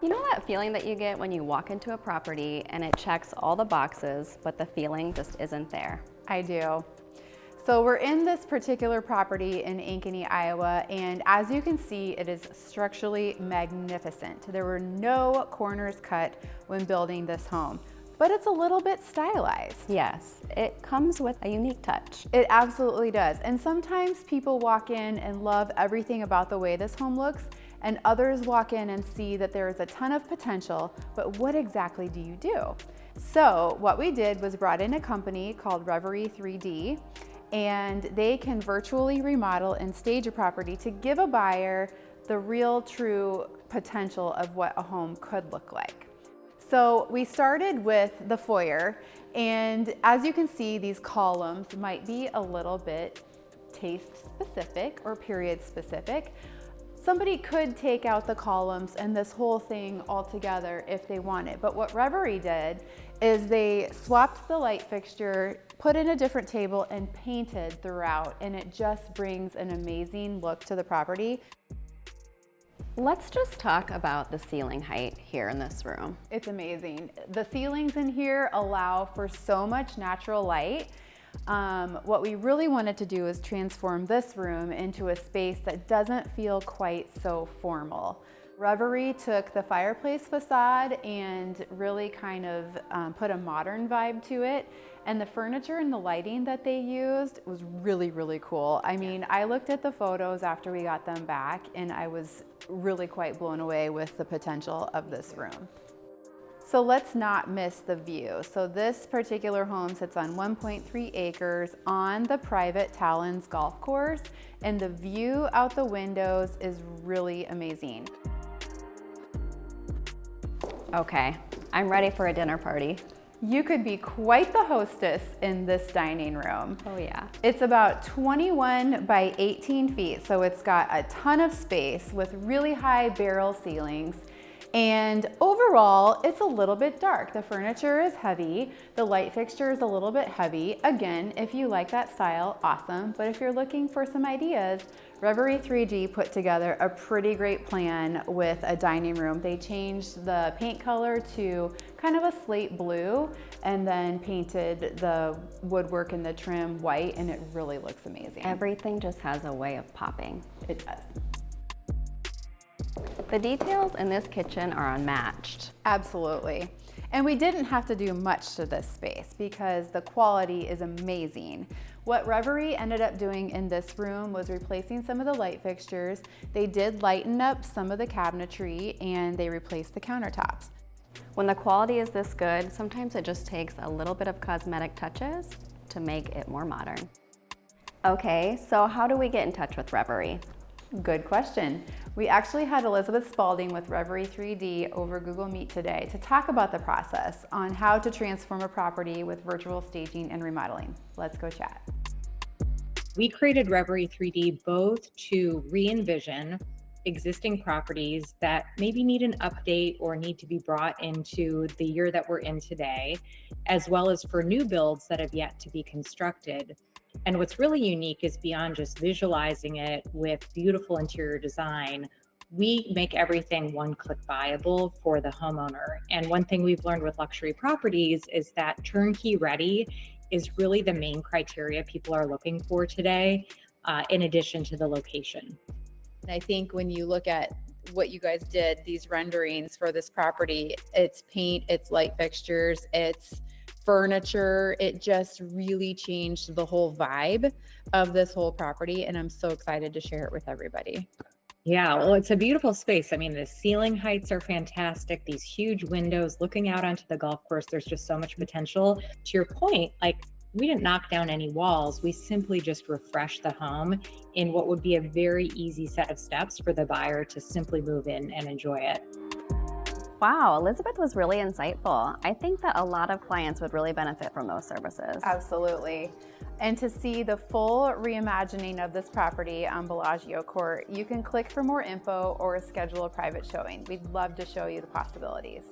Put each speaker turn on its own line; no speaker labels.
You know that feeling that you get when you walk into a property and it checks all the boxes, but the feeling just isn't there?
I do. So we're in this particular property in Ankeny, Iowa, and as you can see, it is structurally magnificent. There were no corners cut when building this home, but it's a little bit stylized.
Yes, it comes with a unique touch.
It absolutely does. And sometimes people walk in and love everything about the way this home looks, and others walk in and see that there is a ton of potential, but what exactly do you do? So what we did was brought in a company called Reverie 3D, and they can virtually remodel and stage a property to give a buyer the real true potential of what a home could look like. So we started with the foyer, and as you can see, these columns might be a little bit taste specific or period specific. Somebody could take out the columns and this whole thing altogether if they wanted, but what Reverie did is they swapped the light fixture, put in a different table, and painted throughout, and it just brings an amazing look to the property.
Let's just talk about the ceiling height here in this room.
It's amazing. The ceilings in here allow for so much natural light. What we really wanted to do is transform this room into a space that doesn't feel quite so formal. Reverie took the fireplace facade and really kind of put a modern vibe to it. And the furniture and the lighting that they used was really, really cool. I mean, I looked at the photos after we got them back and I was really quite blown away with the potential of this room. So let's not miss the view. So this particular home sits on 1.3 acres on the private Talons Golf course, and the view out the windows is really amazing.
Okay, I'm ready for a dinner party.
You could be quite the hostess in this dining room.
Oh yeah.
It's about 21 by 18 feet, so it's got a ton of space with really high barrel ceilings. And overall, it's a little bit dark. The furniture is heavy. The light fixture is a little bit heavy. Again, if you like that style, awesome. But if you're looking for some ideas, Reverie 3D put together a pretty great plan with a dining room. They changed the paint color to kind of a slate blue and then painted the woodwork and the trim white, and it really looks amazing.
Everything just has a way of popping.
It does.
The details in this kitchen are unmatched.
Absolutely. And we didn't have to do much to this space because the quality is amazing. What Reverie ended up doing in this room was replacing some of the light fixtures. They did lighten up some of the cabinetry and they replaced the countertops.
When the quality is this good, sometimes it just takes a little bit of cosmetic touches to make it more modern. Okay, so how do we get in touch with Reverie?
Good question. We actually had Elizabeth Spalding with Reverie 3D over Google Meet today to talk about the process on how to transform a property with virtual staging and remodeling. Let's go chat.
We created Reverie 3D both to re-envision existing properties that maybe need an update or need to be brought into the year that we're in today, as well as for new builds that have yet to be constructed. And what's really unique is beyond just visualizing it with beautiful interior design, we make everything one-click buyable for the homeowner. And one thing we've learned with luxury properties is that turnkey ready is really the main criteria people are looking for today, in addition to the location.
And I think when you look at what you guys did, these renderings for this property, it's paint, it's light fixtures, it's furniture, it just really changed the whole vibe of this whole property, and I'm so excited to share it with everybody.
Yeah, well, it's a beautiful space. I mean, the ceiling heights are fantastic. These huge windows looking out onto the golf course, there's just so much potential. To your point, like, we didn't knock down any walls. We simply just refreshed the home in what would be a very easy set of steps for the buyer to simply move in and enjoy it.
Wow, Elizabeth was really insightful. I think that a lot of clients would really benefit from those services.
Absolutely. And to see the full reimagining of this property on Bellagio Court, you can click for more info or schedule a private showing. We'd love to show you the possibilities.